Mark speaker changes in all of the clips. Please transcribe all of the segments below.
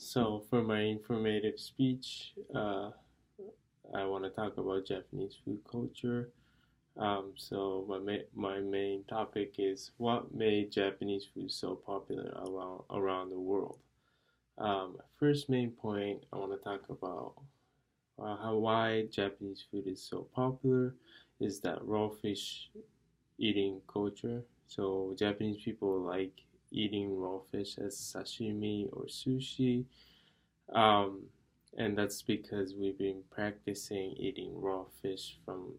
Speaker 1: So, for my informative speech, I want to talk about Japanese food culture. My main topic is what made Japanese food so popular around the world. My first main point I want to talk about how why Japanese food is so popular is that raw fish eating culture. So Japanese people like eating raw fish as sashimi or sushi. Um, and that's because we've been practicing eating raw fish from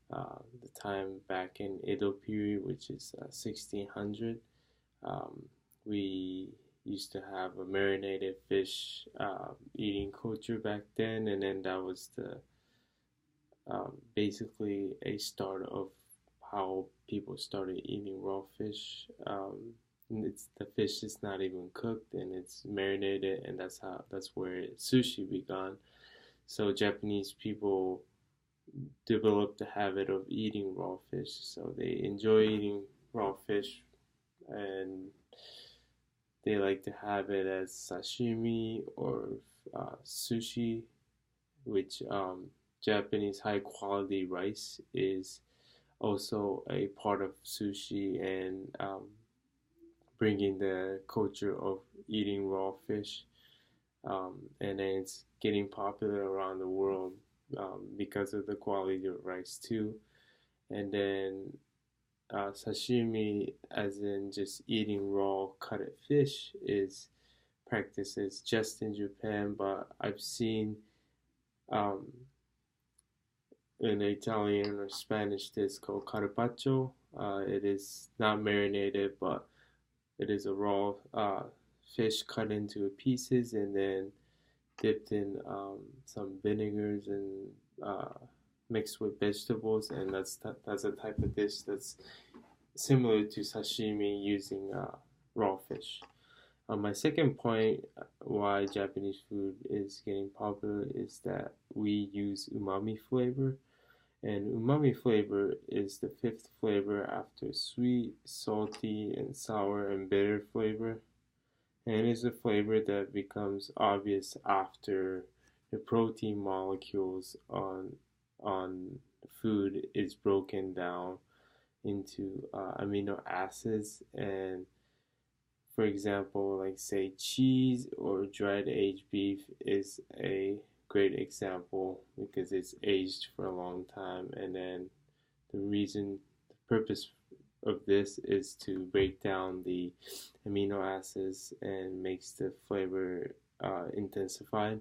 Speaker 1: the time back in Edo period, which is 1600. Um, we used to have a marinated fish eating culture back then, and then that was the basically a start of how people started eating raw fish. It's the fish is not even cooked and it's marinated, and that's where sushi began. So Japanese people developed the habit of eating raw fish, so they enjoy eating raw fish, and they like to have it as sashimi or sushi, which Japanese high quality rice is also a part of sushi, and bringing the culture of eating raw fish. And then it's getting popular around the world because of the quality of rice too. And then sashimi, as in just eating raw cutted fish, is practices just in Japan, but I've seen um, in Italian or Spanish dish called carpaccio. It is not marinated, but it is a raw fish cut into pieces and then dipped in some vinegars and uh, mixed with vegetables, and that's a type of dish that's similar to sashimi using raw fish. My second point why Japanese food is getting popular is that we use umami flavor. And umami flavor is the fifth flavor after sweet, salty, and sour and bitter flavor. And is a flavor that becomes obvious after the protein molecules on food is broken down into amino acids. And for example, like say cheese or dried aged beef is a great example because it's aged for a long time, and then the purpose of this is to break down the amino acids and makes the flavor intensified.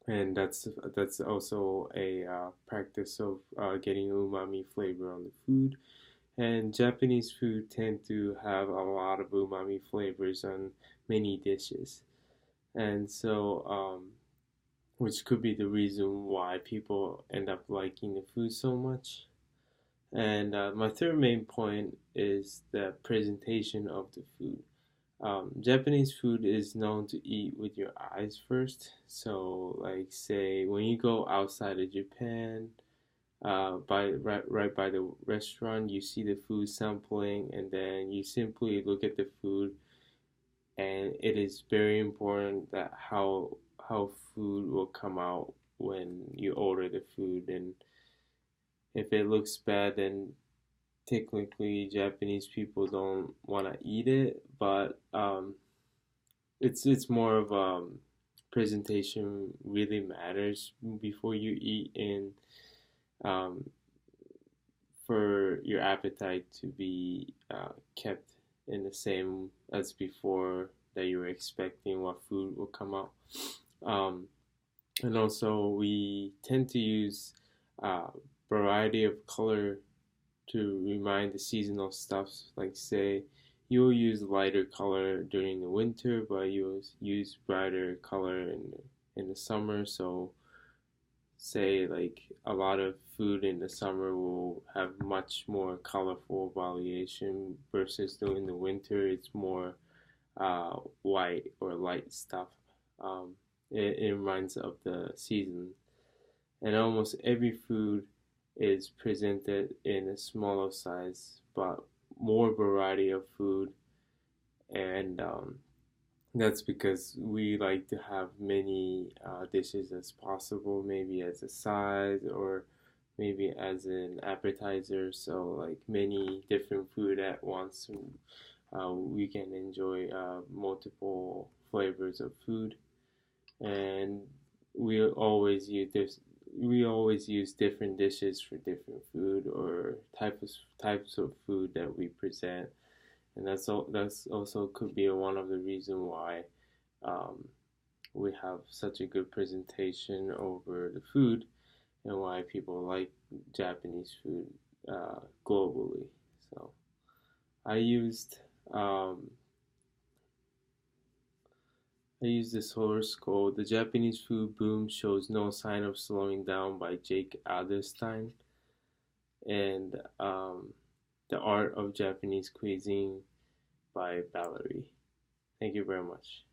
Speaker 1: And that's also a practice of getting umami flavor on the food. And Japanese food tend to have a lot of umami flavors on many dishes. And so, which could be the reason why people end up liking the food so much. And my third main point is the presentation of the food. Japanese food is known to eat with your eyes first. So, like, say, when you go outside of Japan, right by the restaurant, you see the food sampling, and then you simply look at the food. And it is very important that how food will come out when you order the food, and if it looks bad, then technically Japanese people don't want to eat it, but it's more of presentation really matters before you eat, and um, for your appetite to be kept in the same as before that you were expecting what food will come out. Um, and also, we tend to use uh, variety of color to remind the seasonal stuff. Like say, you'll use lighter color during the winter, but you'll use brighter color in the summer. So say like a lot of food in the summer will have much more colorful variation versus during the winter it's more white or light stuff. It reminds of the season, and almost every food is presented in a smaller size, but more variety of food, and That's because we like to have many dishes as possible, maybe as a side or maybe as an appetizer. So, like many different food at once. We can enjoy multiple flavors of food, and we always use this. We always use different dishes for different food or types of food that we present, and that's also could be one of the reason why um, we have such a good presentation over the food and why people like Japanese food globally. So I used um, I used this source called "The Japanese Food Boom Shows No Sign of Slowing Down" by Jake Adelstein, and "The Art of Japanese Cuisine" by Valerie. Thank you very much.